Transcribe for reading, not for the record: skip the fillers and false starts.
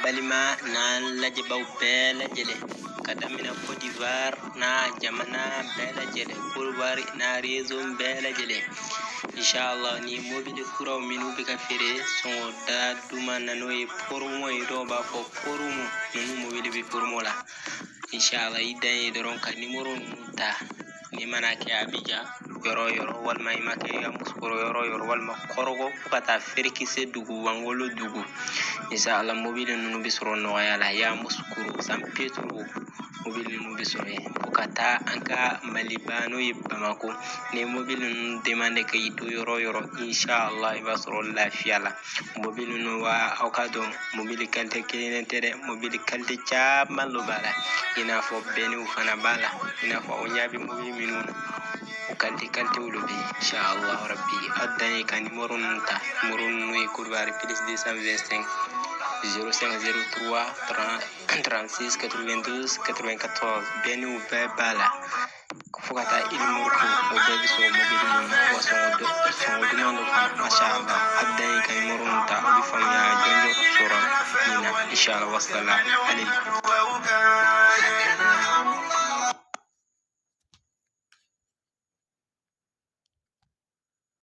balima na lajabaw bela jele kadamina Côte d'Ivoire na jamana bela jele Côte na réseau bela jele inshallah ni mobile kuraw minu be ka fere son da duma nanoy pormo ido ba fo pormo nunu mobile be pormo la inshallah idan doron ka numéro ta ni manake abija yoro walma imake ya muskoro yoro walma korogo fukata ferkise dugu wangolo dugu inshallah mobile nunu bisoro no yala ya muskoro San Pedro mobile nunu bisoro fukata anka malibano yibamako ni mobile nunu demande ke ito yoro inshallah ibasoro lafiala mobile nunu wa awkado mobile kalte kelentere mobile kalte chama lobala ina fo benu fana bala ina fo onyabi mobile minuna kalte wulubi inshallah rabbi adani kan numéro nunta numéro nunu ko bari plus 225 0503 36 92 94 benu bala fukata ilmu ko obebi so mobile nunu waso do so dumando mashallah adani kan numéro nunta bi famya jonjo sura ina inshallah wassalamu alaykum